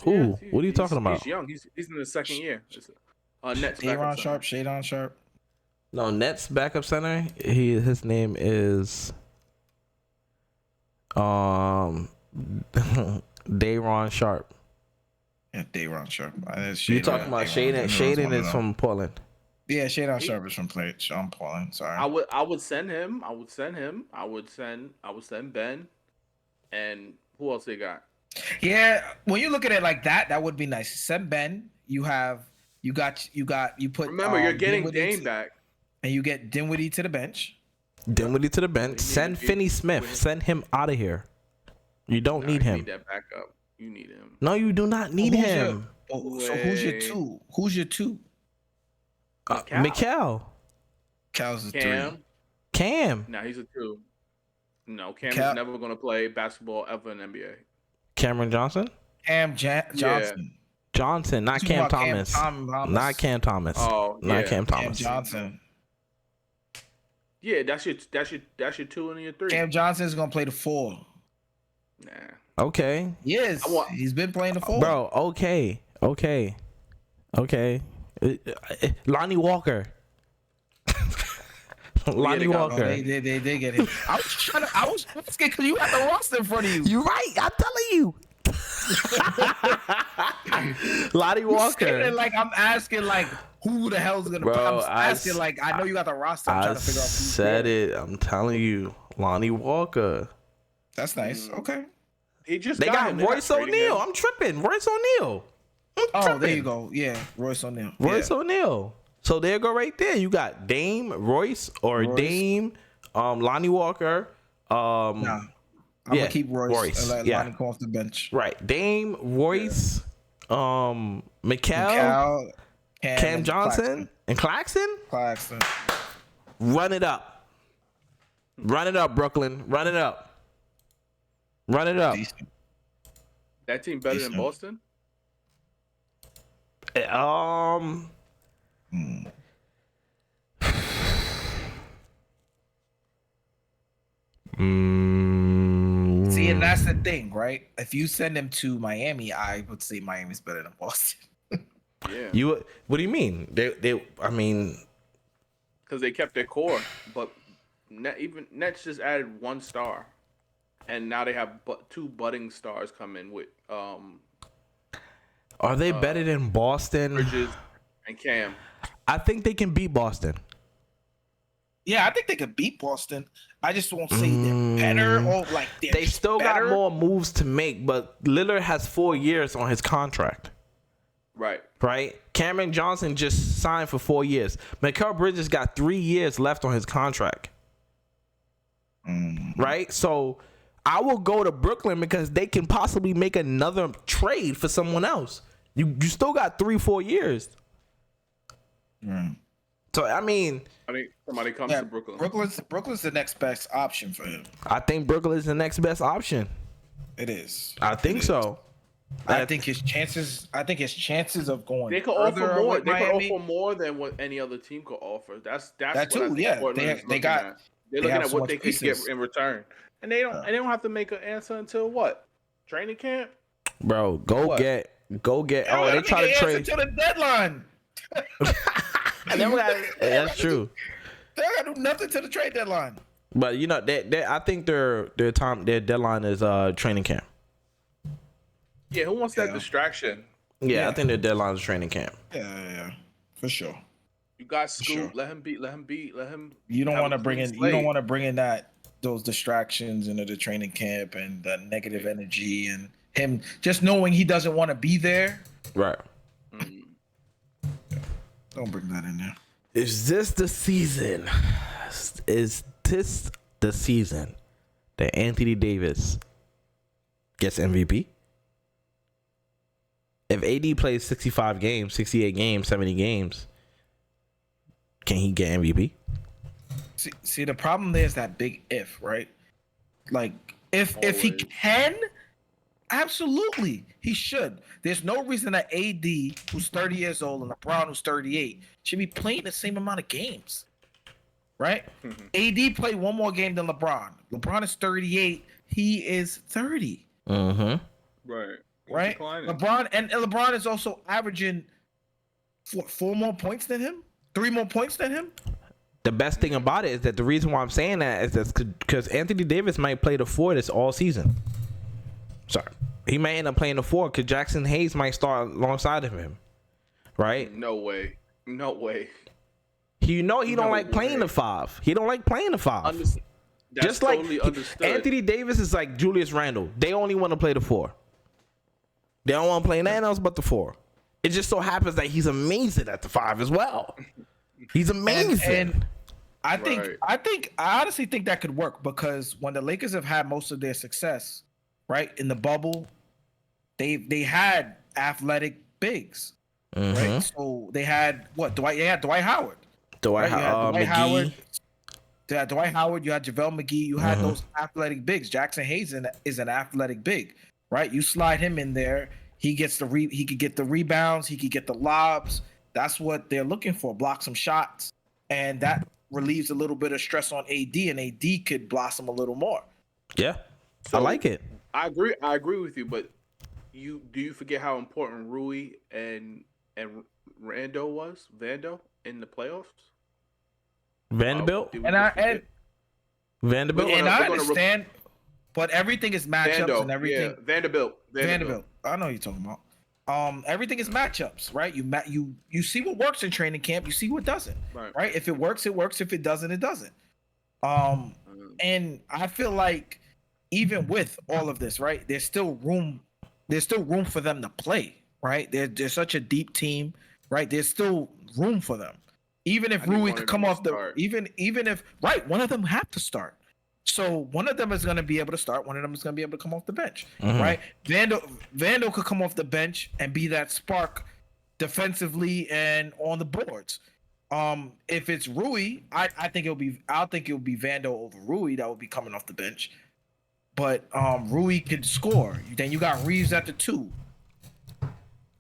Who? What are you talking about? He's young. He's in the second year. Nets Shadon Sharp. Shadon Sharp. No, Nets backup center. His name is Day'Ron Sharp. Yeah, Day'Ron Sharp. You talking about Shaden? Shaden is from Portland. Yeah, Shadon Sharp is from Portland. Sorry. I would send him. I would send Ben. And who else they got? Yeah, when you look at it like that, that would be nice. Send Ben. You put. Remember, you're getting Dame back, and you get Dinwiddie to the bench. Send Finney-Smith. Send him out of here. You don't need him. You need that backup. You need him. No, you do not need him. So who's your two? Who's your two? Mikal. Cal's a Cam. 3. Cam. No, he's a 2. No, Cam is never going to play basketball ever in NBA. Cameron Johnson? Johnson. Yeah. Johnson, not Cam Thomas. Not Cam Thomas. Oh, yeah. Not Cam Thomas. Cam Johnson. Yeah, that's your 2 and your 3. Cam Johnson is going to play the 4. Nah. Okay. Yes. He's been playing the 4. Bro, okay. Lonnie Walker. Lonnie Walker. They get him. I was asking because you have the roster in front of you. You're right. I'm telling you. Lonnie Walker. Like I'm asking, like who the hell's gonna? Bro, I'm asking, like I know you got the roster. I'm trying to figure out. Said it. I'm telling you, Lonnie Walker. That's nice. Okay. He just they got Royce O'Neal. I'm tripping. Royce O'Neal. Oh, there you go. Yeah, Royce O'Neal. Royce O'Neal. So there you go right there. You got Dame, Royce, Dame, Lonnie Walker. I'm gonna keep Royce and let Lonnie come off the bench. Right. Dame, Royce, Mikal, Cam Johnson, and Claxton. Run it up. Run it up, Brooklyn. Run it up. Run it up. Decent. That team better than Boston? See, and that's the thing, right? If you send him to Miami, I would say Miami's better than Boston. Yeah. What do you mean? I mean, because they kept their core, but Nets just added 1 star, and now they have two budding stars come in with are they better than Boston? Bridges and Cam. I think they can beat Boston. Yeah, I think they could beat Boston. I just won't say they're better or like they still got more moves to make, but Lillard has 4 years on his contract. Right? Cameron Johnson just signed for 4 years. Mikal Bridges got 3 years left on his contract. Right? So I will go to Brooklyn because they can possibly make another trade for someone else. You still got 3-4 years. So I mean, somebody comes to Brooklyn. Brooklyn's the next best option for him. I think Brooklyn is the next best option. It is. I think so. I think his chances of going. They could offer more. They could offer more than what any other team could offer. That's that too. Yeah, they're looking at what they could get in return, and they don't have to make an answer until what? Training camp. Bro, go get. Oh, they try to trade until the deadline. That's true. They don't do nothing to the trade deadline. But you know, I think their deadline is training camp. Yeah, who wants that distraction? Yeah, I think their deadline is training camp. Yeah, for sure. You got Scoop. Let him beat. You don't want to bring in. You don't want to bring in those distractions into the training camp and the negative energy and him just knowing he doesn't want to be there. Right. Don't bring that in there. Is this the season? Is this the season that Anthony Davis gets MVP? If AD plays 65 games, 68 games, 70 games, can he get MVP? See, the problem there is that big if, right? Like, if he can, absolutely, he should. There's no reason that AD, who's 30 years old, and LeBron, who's 38, should be playing the same amount of games, right? AD played 1 more game than LeBron. LeBron is 38. He is 30. Right. Right? LeBron is also averaging 4 more points than him? 3 more points than him? The best thing about it is that the reason why I'm saying that is that because Anthony Davis might play the 4 this all season. Sorry. He might end up playing the 4 because Jackson Hayes might start alongside of him. Right? No way. He don't like playing the 5. He don't like playing the 5. That's just like totally understood. Anthony Davis is like Julius Randle. They only want to play the 4. They don't want to play anything else but the 4. It just so happens that he's amazing at the 5 as well. He's amazing. And I honestly think that could work because when the Lakers have had most of their success, right, in the bubble, they had athletic bigs, right? So they had Dwight Howard. Dwight Howard. You had Dwight Howard. You had JaVale McGee. You had those athletic bigs. Jackson Hayes is an athletic big, right? You slide him in there. He gets he could get the rebounds. He could get the lobs. That's what they're looking for. Block some shots, and that relieves a little bit of stress on AD, and AD could blossom a little more. Yeah, so, I like it. I agree with you, but do you forget how important Rui and Vando in the playoffs? Vanderbilt? Vanderbilt. And I understand, but everything is matchups and everything. Yeah, Vanderbilt. I know what you're talking about. Everything is matchups, right? You see what works in training camp, you see what doesn't. Right? If it works, it works. If it doesn't, it doesn't. And I feel like even with all of this, right, there's still room for them to play, right? They're such a deep team, right? There's still room for them. Even if Rui could come off even if one of them have to start. So one of them is going to be able to start. One of them is going to be able to come off the bench, right? Vando could come off the bench and be that spark defensively and on the boards. If it's Rui, I think it'll be Vando over Rui that will be coming off the bench. But Rui could score. Then you got Reeves at the 2,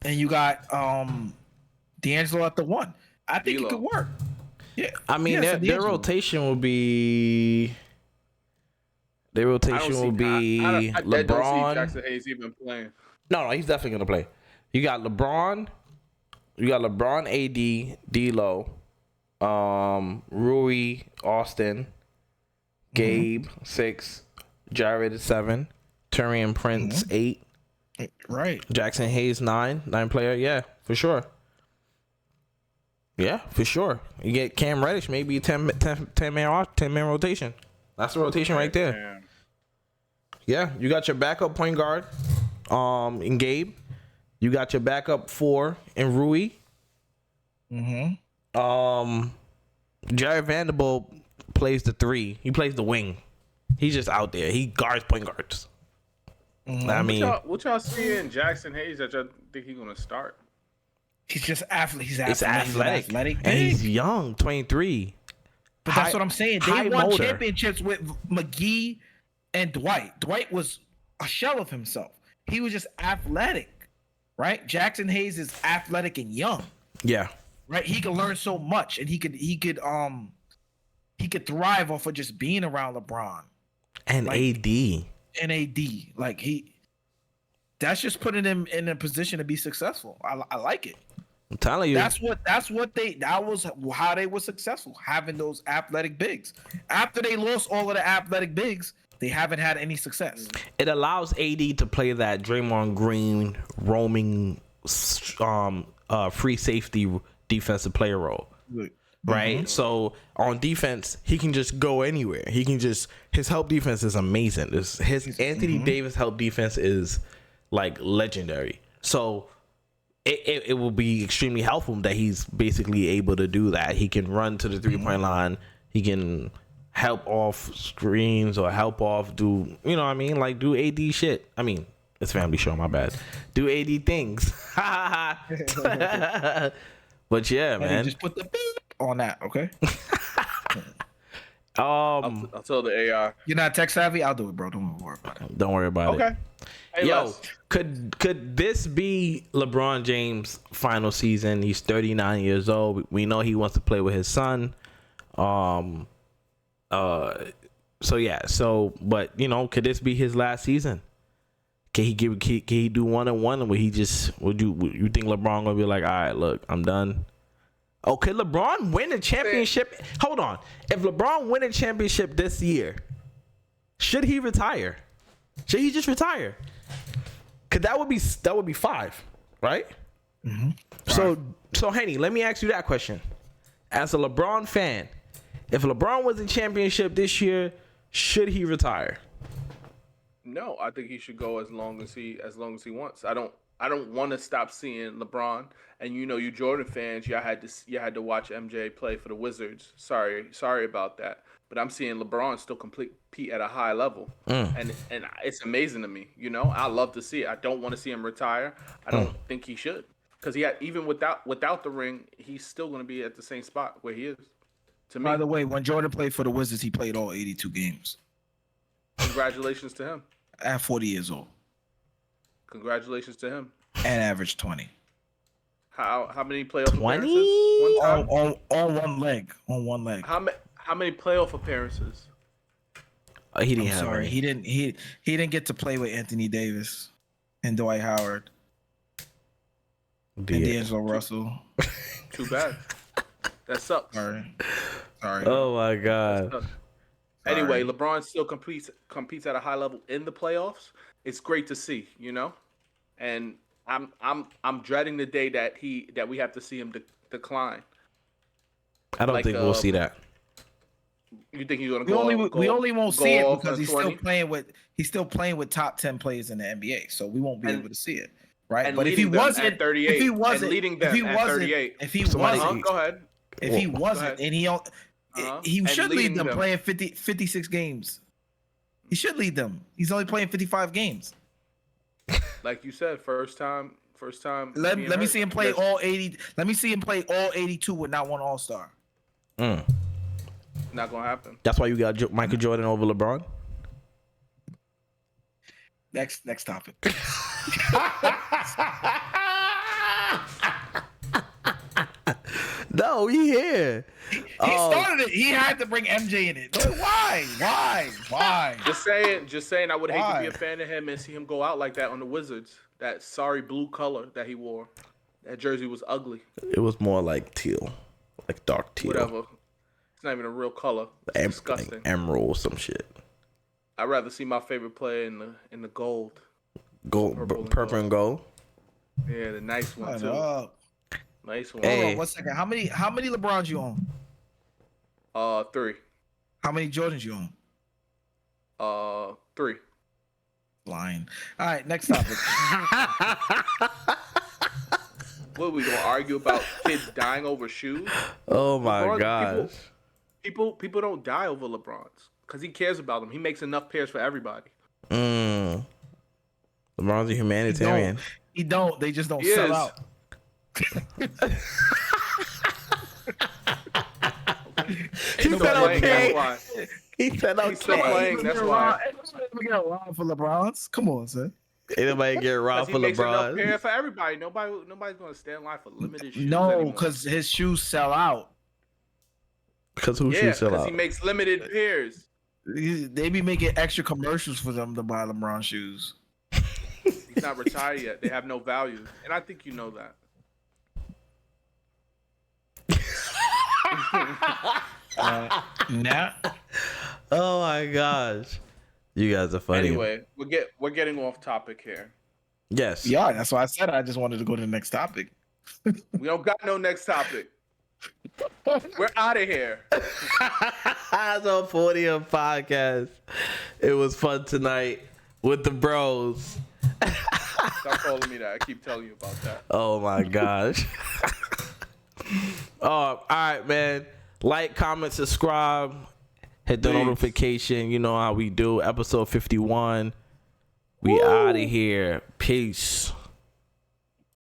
and you got D'Angelo at the 1. I think it could work. Yeah, I mean their rotation will be. Their rotation will be LeBron. I don't see Jackson Hayes even playing. No, he's definitely gonna play. You got LeBron, AD, D'Lo, Rui, Austin, Gabe 6, Jared at 7, Turian Prince 8, right? Jackson Hayes 9 player. Yeah, for sure. Yeah, for sure. You get Cam Reddish, maybe 10 man rotation. That's the rotation right there. Man. Yeah, you got your backup point guard, in Gabe. You got your backup 4 in Rui. Jared Vanderbilt plays the 3. He plays the wing. He's just out there. He guards point guards. I mean, what y'all see in Jackson Hayes that y'all think he's gonna start? He's just athletic. He's athletic, and he's young, 23. But that's what I'm saying. They won championships with McGee and Dwight. Dwight was a shell of himself. He was just athletic, right? Jackson Hayes is athletic and young. Yeah. Right? He could learn so much, and he could thrive off of just being around LeBron. And AD. And AD. That's just putting him in a position to be successful. I like it. I'm telling you. That was how they were successful, having those athletic bigs. After they lost all of the athletic bigs, they haven't had any success. It allows AD to play that Draymond Green roaming free safety defensive player role. Right? So on defense, he can just go anywhere. His help defense is amazing. His Anthony Davis help defense is like legendary. So it will be extremely helpful that he's basically able to do that. He can run to the 3-point line. He can help off screens or help off do, you know what I mean? Like do AD shit. I mean, it's family show, my bad. Do AD things. But yeah, man. Just put the beep on that, okay? I'll tell the AI. You're not tech savvy? I'll do it, bro. Don't worry about it. Don't worry about it. Okay. Hey, yo, could this be LeBron James' final season? He's 39 years old. We know he wants to play with his son. But you know, could this be his last season? Can he do 1-on-1 where he just would you think LeBron gonna be like, all right, look, I'm done? Oh, could LeBron win a championship? Hold on. If LeBron win a championship this year, should he retire? Should he just retire? Cause that would be 5, right? So Henny, let me ask you that question. As a LeBron fan, if LeBron wins a championship this year, should he retire? No, I think he should go as long as he wants. I don't want to stop seeing LeBron. And you know, you Jordan fans, y'all had to watch MJ play for the Wizards. Sorry about that. But I'm seeing LeBron still compete at a high level, and it's amazing to me. You know, I love to see it. I don't want to see him retire. I don't think he should, because even without the ring, he's still going to be at the same spot where he is. To me. By the way, when Jordan played for the Wizards, he played all 82 games. Congratulations to him. At 40 years old. Congratulations to him. And averaged 20. How many playoff 20? appearances? One time? On one leg. On one leg. How many playoff appearances? He didn't have any. He didn't get to play with Anthony Davis and Dwight Howard and D'Angelo Russell. Too bad. That sucks. Sorry. Oh my God. Anyway, LeBron still competes at a high level in the playoffs. It's great to see, you know, and I'm dreading the day that we have to see him decline. I don't think we'll see that. You think he's gonna go? We only won't see it because he's still playing with top 10 players in the NBA, so we won't be able to see it. right? And But if he leading them wasn't, at 38, if he wasn't, and leading them if he at wasn't, 38. if he Somebody- wasn't, Go ahead. if he wasn't, and he And should lead leading them them. playing 56 games. He should lead them. He's only playing 55 games. Like you said, first time. Let being me hurt. see him play Yes. all 80. Let me see him play all 82 with not one All-Star. Not gonna happen. That's why you got Michael Jordan over LeBron. Next topic. No, we here. He started it. He had to bring MJ in it. Why? Just saying. I would hate to Why? be a fan of him and see him go out like that on the Wizards. That sorry blue color that he wore. That jersey was ugly. It was more like teal, like dark teal. Whatever. It's not even a real color. It's disgusting. Like emerald or some shit. I'd rather see my favorite player in the gold. Gold, purple and gold. Yeah, the nice one Shut too. up. Nice one. Hey. Hold on 1 second. How many LeBrons you own? 3. How many Jordans you own? 3. Lying. All right, next topic. What, we gonna argue about kids dying over shoes? Oh my LeBron, gosh. People don't die over LeBron's because he cares about them. He makes enough pairs for everybody. LeBron's a humanitarian. He don't. They just don't He sell is. out. He Still said playing, okay. that's why. He said He's still okay. playing, that's why. We got robbed for LeBrons. Come on, son. Ain't nobody get 'Cause robbed he for makes enough LeBron. pairs for everybody. Nobody's gonna stay in line for limited shoes. No, anymore. because his shoes sell out. Because who yeah, should sell because out? he makes limited pairs. They be making extra commercials for them to buy LeBron shoes. He's not retired yet. They have no value, and I think you know that. Nah. Oh my gosh. You guys are funny. Anyway, we're getting off topic here. Yes. Yeah, that's why I said I just wanted to go to the next topic. We don't got no next topic. We're out of here. The Podium podcast. It was fun tonight with the bros. Stop calling me that. I keep telling you about that. Oh my gosh. All right, man. Like, comment, subscribe, hit the Please. notification. You know how we do. Episode 51. We out of here. Peace.